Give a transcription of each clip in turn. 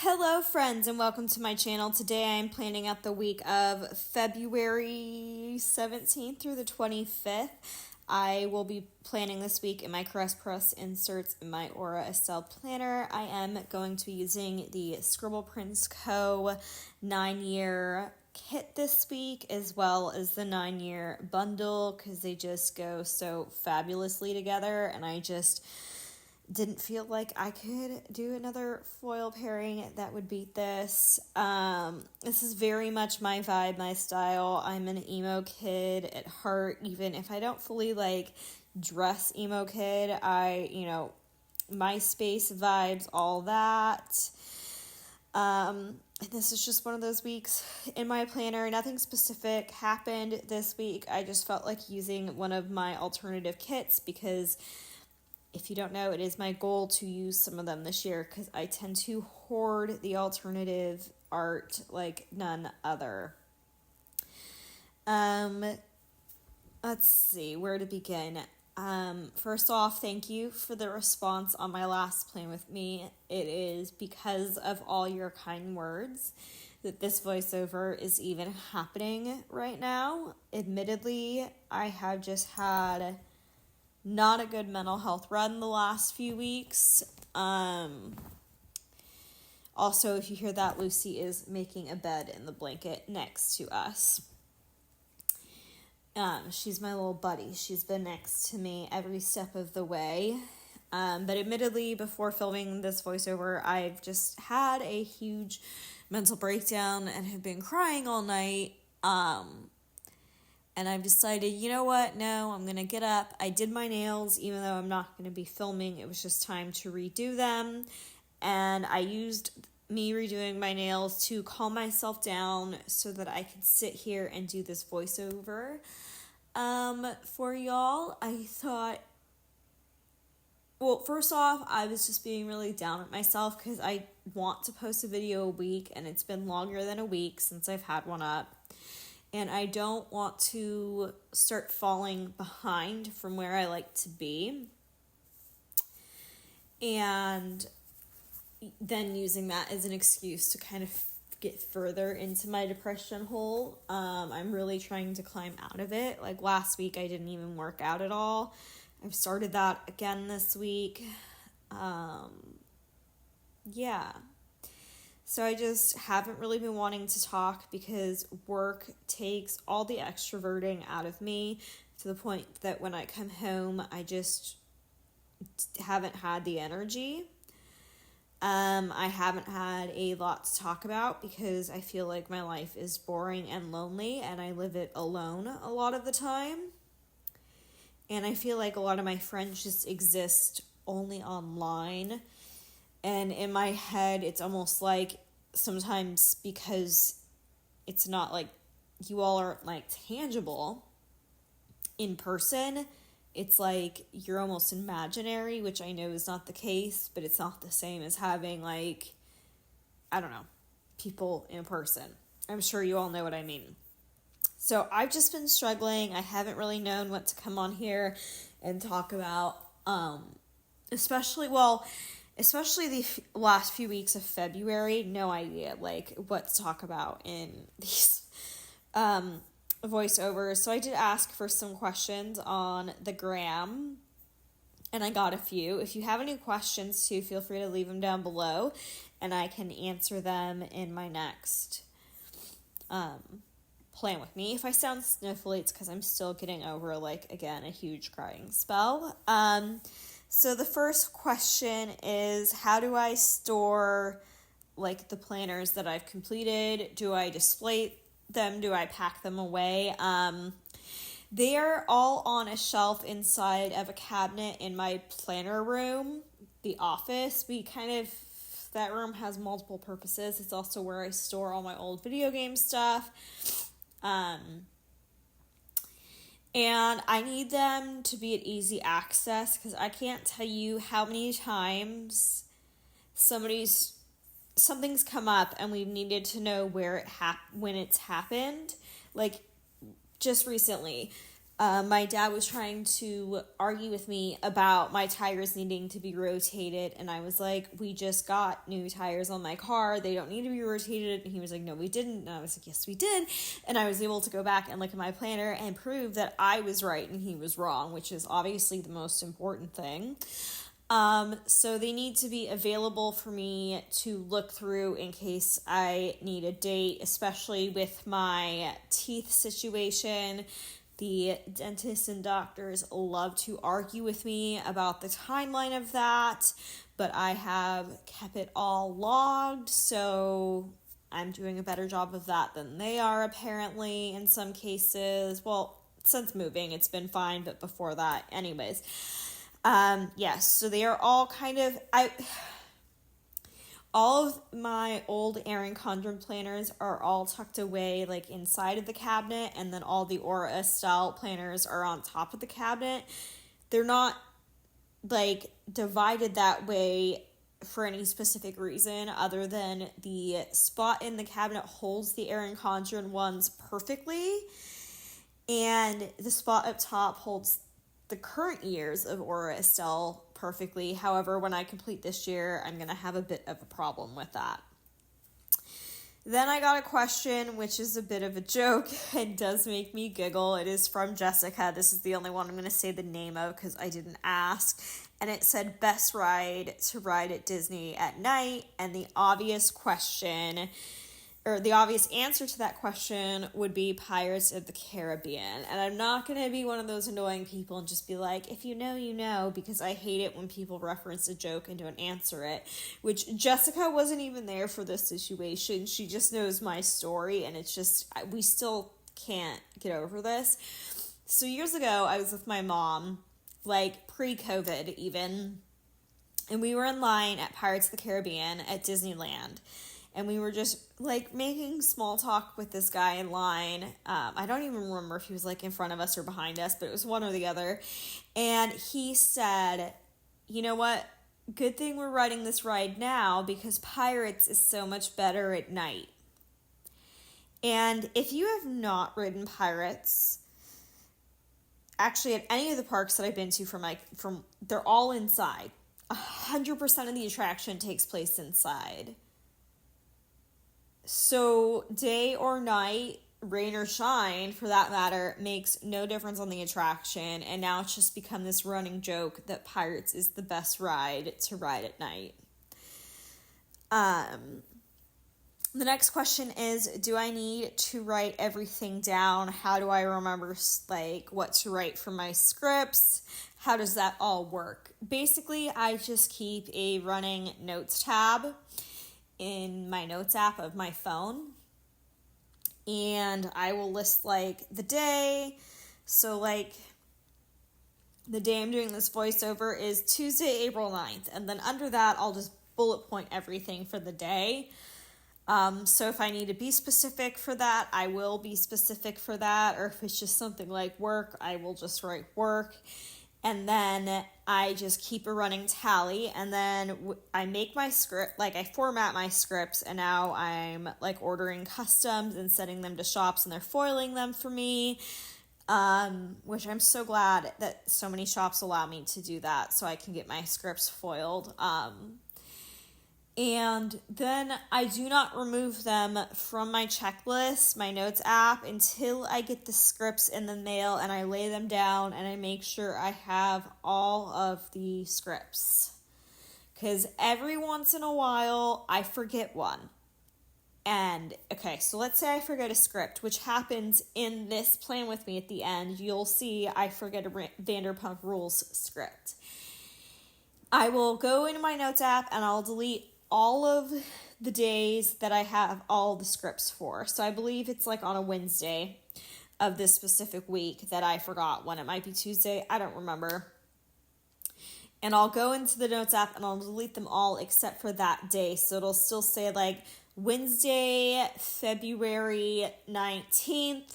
Hello friends and welcome to my channel. Today I am planning out the week of February 17th through the 25th. I will be planning this week in my Caress Press inserts in my Aura Estelle planner. I am going to be using the Scribble Prints Co. 9-year kit this week, as well as the 9-year bundle, because they just go so fabulously together, and I just didn't feel like I could do another foil pairing that would beat this. This is very much my vibe, my style. I'm an emo kid at heart, even if I don't fully dress emo kid. MySpace vibes, all that. This is just one of those weeks in my planner. Nothing specific happened this week. I just felt like using one of my alternative kits because, if you don't know, it is my goal to use some of them this year because I tend to hoard the alternative art like none other. Let's see where to begin. First off, thank you for the response on my last plan with me. It is because of all your kind words that this voiceover is even happening right now. Admittedly, I have just had not a good mental health run the last few weeks. Also, if you hear that, Lucy is making a bed in the blanket next to us. She's my little buddy. She's been next to me every step of the way. But admittedly, before filming this voiceover, I've just had a huge mental breakdown and have been crying all night. And I've decided, you know what? No, I'm going to get up. I did my nails, even though I'm not going to be filming. It was just time to redo them. And I used me redoing my nails to calm myself down so that I could sit here and do this voiceover for y'all. I thought, well, first off, I was just being really down at myself because I want to post a video a week, and it's been longer than a week since I've had one up. And I don't want to start falling behind from where I like to be. And then using that as an excuse to kind of get further into my depression hole. I'm really trying to climb out of it. Like last week, I didn't even work out at all. I've started that again this week. Yeah. So I just haven't really been wanting to talk because work takes all the extroverting out of me to the point that when I come home, I just haven't had the energy. I haven't had a lot to talk about because I feel like my life is boring and lonely and I live it alone a lot of the time. And I feel like a lot of my friends just exist only online. And in my head, it's almost like sometimes because it's not like you all aren't like tangible in person, it's like you're almost imaginary, which I know is not the case, but it's not the same as having people in person. I'm sure you all know what I mean. So I've just been struggling. I haven't really known what to come on here and talk about, especially the last few weeks of February. No idea what to talk about in these voiceovers. So I did ask for some questions on the gram, and I got a few. If you have any questions too, feel free to leave them down below, and I can answer them in my next plan with me. If I sound sniffly, it's because I'm still getting over a huge crying spell. So the first question is, how do I store the planners that I've completed? Do I display them? Do I pack them away? They're all on a shelf inside of a cabinet in my planner room, the office. That room has multiple purposes. It's also where I store all my old video game stuff. And I need them to be at easy access because I can't tell you how many times something's come up and we've needed to know where when it's happened. Just recently, My dad was trying to argue with me about my tires needing to be rotated, and I was like, we just got new tires on my car, they don't need to be rotated. And he was like, no, we didn't. And I was like, yes, we did. And I was able to go back and look at my planner and prove that I was right and he was wrong, which is obviously the most important thing. So they need to be available for me to look through in case I need a date, especially with my teeth situation. The dentists and doctors love to argue with me about the timeline of that, but I have kept it all logged, so I'm doing a better job of that than they are, apparently, in some cases. Well, since moving, it's been fine, but before that, anyways. Yes, so they are all kind of, all of my old Erin Condren planners are all tucked away like inside of the cabinet, and then all the Aura Estelle planners are on top of the cabinet. They're not like divided that way for any specific reason other than the spot in the cabinet holds the Erin Condren ones perfectly, and the spot up top holds the current years of Aura Estelle perfectly. However, when I complete this year, I'm going to have a bit of a problem with that. Then I got a question, which is a bit of a joke and does make me giggle. It is from Jessica. This is the only one I'm going to say the name of because I didn't ask. And it said, best ride to ride at Disney at night. And the obvious question, or the obvious answer to that question would be Pirates of the Caribbean. And I'm not going to be one of those annoying people and just be like, if you know, you know, because I hate it when people reference a joke and don't answer it, which Jessica wasn't even there for this situation. She just knows my story, and it's just, we still can't get over this. So years ago, I was with my mom, like pre-COVID even, and we were in line at Pirates of the Caribbean at Disneyland. And we were just, like, making small talk with this guy in line. I don't even remember if he was, like, in front of us or behind us, but it was one or the other. And he said, you know what? Good thing we're riding this ride now because Pirates is so much better at night. And if you have not ridden Pirates, actually at any of the parks that I've been to from they're all inside. 100% of the attraction takes place inside. So day or night, rain or shine, for that matter, makes no difference on the attraction. And now it's just become this running joke that Pirates is the best ride to ride at night. The next question is, do I need to write everything down? How do I remember, like, what to write for my scripts? How does that all work? Basically, I just keep a running notes tab in my notes app of my phone, and I will list like the day. So like the day I'm doing this voiceover is Tuesday, April 9th, and then under that I'll just bullet point everything for the day. So if I need to be specific for that, I will be specific for that, or if it's just something like work, I will just write work. And then I just keep a running tally, and then I make my script, like I format my scripts, and now I'm like ordering customs and sending them to shops, and they're foiling them for me, which I'm so glad that so many shops allow me to do that so I can get my scripts foiled. And then I do not remove them from my checklist, my notes app, until I get the scripts in the mail, and I lay them down and I make sure I have all of the scripts. Because every once in a while, I forget one. And, okay, so let's say I forget a script, which happens in this Plan With Me at the end. You'll see I forget a Vanderpump Rules script. I will go into my notes app and I'll delete all of the days that I have all the scripts for. So I believe it's like on a Wednesday of this specific week that I forgot one. It might be Tuesday. I don't remember. And I'll go into the notes app and I'll delete them all except for that day. So it'll still say like Wednesday, February 19th,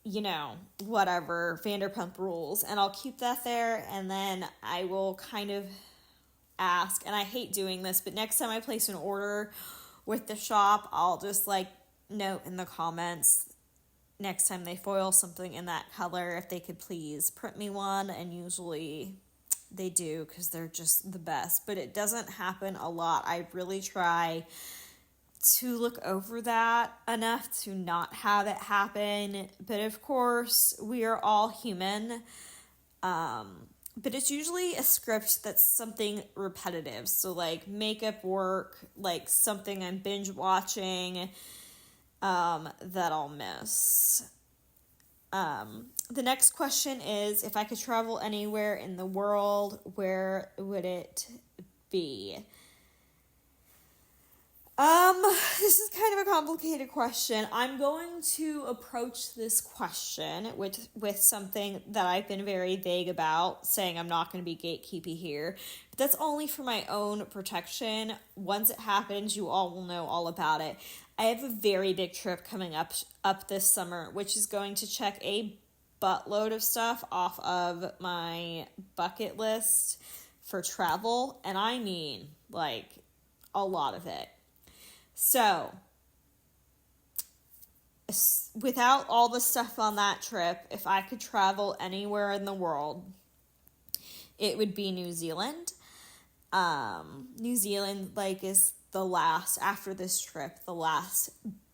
you know, whatever, Vanderpump Rules. And I'll keep that there, and then I will kind of ask, and I hate doing this, but next time I place an order with the shop, I'll just like note in the comments next time they foil something in that color, if they could please print me one, and usually they do because they're just the best, but it doesn't happen a lot. I really try to look over that enough to not have it happen, but of course we are all human. But it's usually a script that's something repetitive, so like makeup work, like something I'm binge watching that I'll miss. The next question is, if I could travel anywhere in the world, where would it be? This is kind of a complicated question. I'm going to approach this question with something that I've been very vague about, saying I'm not going to be gatekeepy here. But that's only for my own protection. Once it happens, you all will know all about it. I have a very big trip coming up this summer, which is going to check a buttload of stuff off of my bucket list for travel, and I mean, like, a lot of it. So, without all the stuff on that trip, if I could travel anywhere in the world, it would be New Zealand. New Zealand, like, is the last, after this trip, the last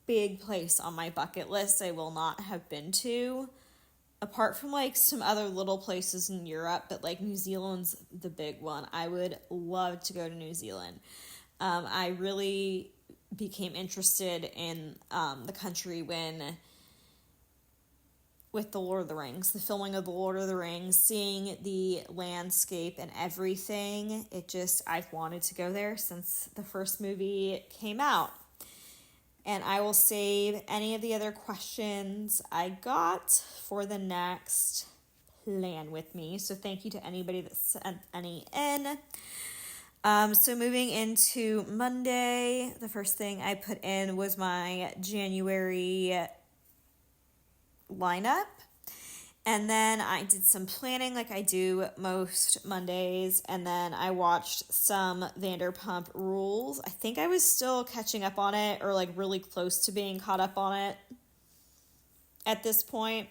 big place on my bucket list I will not have been to. Apart from, like, some other little places in Europe, but, like, New Zealand's the big one. I would love to go to New Zealand. I really became interested in the country with the Lord of the Rings, the filming of the Lord of the Rings, seeing the landscape and everything. I've wanted to go there since the first movie came out. And I will save any of the other questions I got for the next plan with me. So thank you to anybody that sent any in. So moving into Monday, the first thing I put in was my January lineup. And then I did some planning like I do most Mondays. And then I watched some Vanderpump Rules. I think I was still catching up on it, or like really close to being caught up on it at this point.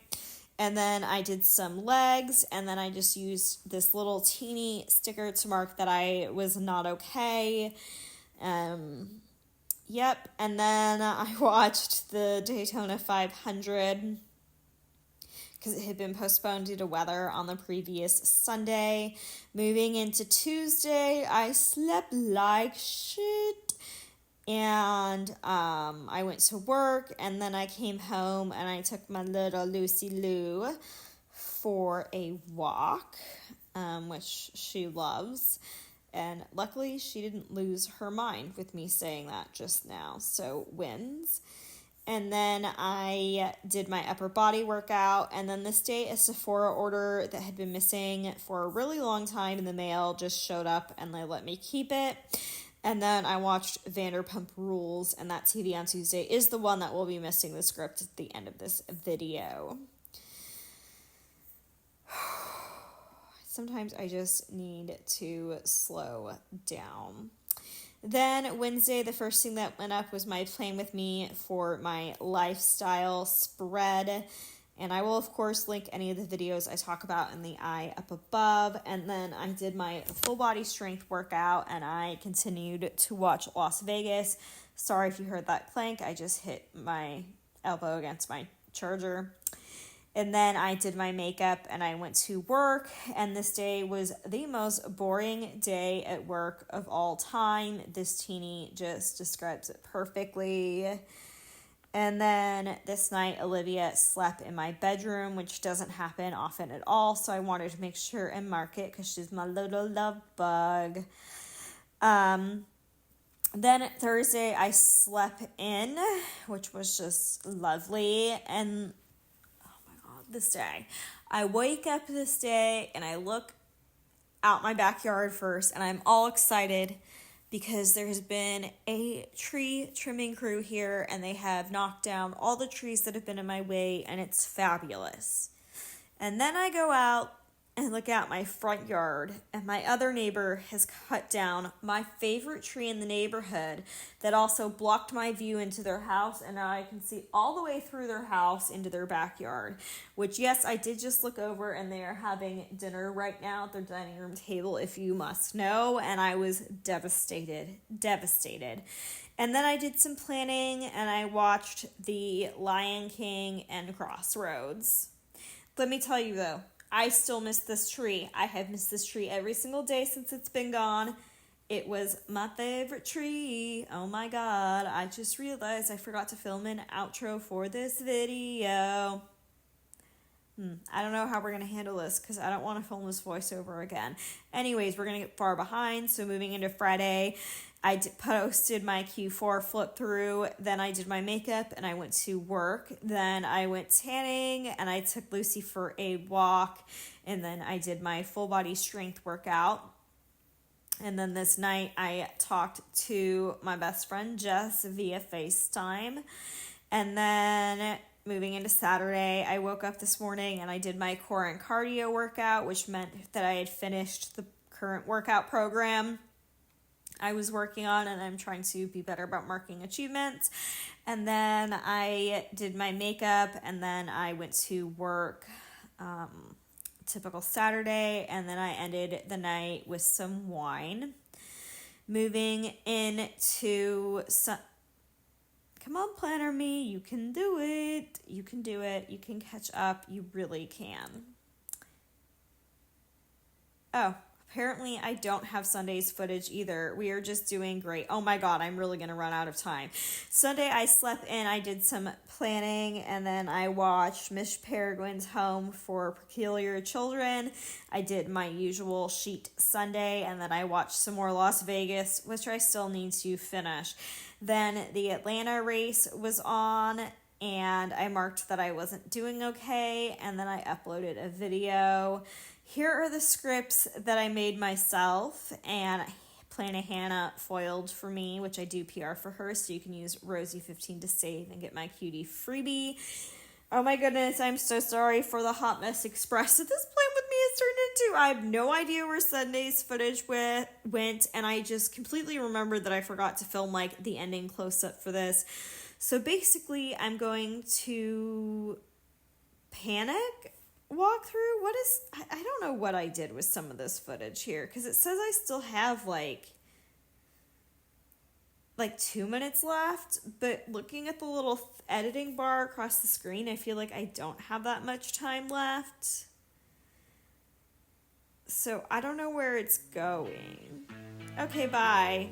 And then I did some legs, and then I just used this little teeny sticker to mark that I was not okay. Yep. And then I watched the Daytona 500 because it had been postponed due to weather on the previous Sunday. Moving into Tuesday, I slept like shit. And I went to work, and then I came home and I took my little Lucy Lou for a walk, which she loves. And luckily she didn't lose her mind with me saying that just now, so wins. And then I did my upper body workout, and then this day a Sephora order that had been missing for a really long time in the mail just showed up, and they let me keep it. And then I watched Vanderpump Rules, and that TV on Tuesday is the one that will be missing the script at the end of this video. Sometimes I just need to slow down. Then Wednesday, the first thing that went up was my plan with me for my lifestyle spread. And I will, of course, link any of the videos I talk about in the eye up above. And then I did my full body strength workout, and I continued to watch Las Vegas. Sorry if you heard that clank. I just hit my elbow against my charger. And then I did my makeup, and I went to work. And this day was the most boring day at work of all time. This teeny just describes it perfectly. And then this night, Olivia slept in my bedroom, which doesn't happen often at all. So I wanted to make sure and mark it because she's my little love bug. Then Thursday, I slept in, which was just lovely. And oh my God, this day. I wake up this day and I look out my backyard first, and I'm all excited because there has been a tree trimming crew here, and they have knocked down all the trees that have been in my way, and it's fabulous. And then I go out, and look out my front yard, and my other neighbor has cut down my favorite tree in the neighborhood that also blocked my view into their house, and now I can see all the way through their house into their backyard, which, yes, I did just look over, and they are having dinner right now at their dining room table, if you must know, and I was devastated. And then I did some planning, and I watched The Lion King and Crossroads. Let me tell you, though, I still miss this tree. I have missed this tree every single day since it's been gone. It was my favorite tree. Oh my God, I just realized I forgot to film an outro for this video. I don't know how we're going to handle this because I don't want to film this voiceover again. Anyways, we're going to get far behind. So moving into Friday, I posted my Q4 flip through. Then I did my makeup and I went to work. Then I went tanning and I took Lucy for a walk. And then I did my full body strength workout. And then this night I talked to my best friend Jess via FaceTime. And then moving into Saturday, I woke up this morning and I did my core and cardio workout, which meant that I had finished the current workout program I was working on, and I'm trying to be better about marking achievements. And then I did my makeup, and then I went to work, typical Saturday, and then I ended the night with some wine. Moving into come on, planner me, you can do it. You can do it. You can catch up. You really can. Oh, apparently I don't have Sunday's footage either. We are just doing great. Oh my God, I'm really going to run out of time. Sunday I slept in, I did some planning, and then I watched Miss Peregrine's Home for Peculiar Children. I did my usual sheet Sunday, and then I watched some more Las Vegas, which I still need to finish. Then the Atlanta race was on, and I marked that I wasn't doing okay, and then I uploaded a video. Here are the scripts that I made myself, and Planner Hannah foiled for me, which I do PR for her, so you can use Rosey15 to save and get my cutie freebie. Oh my goodness, I'm so sorry for the Hot Mess Express that this plan with me has turned into. I have no idea where Sunday's footage went, and I just completely remembered that I forgot to film like the ending close-up for this. So basically, I'm going to panic walk through. I don't know what I did with some of this footage here, because it says I still have like 2 minutes left, but looking at the little editing bar across the screen, I feel like I don't have that much time left. So I don't know where it's going. Okay, bye.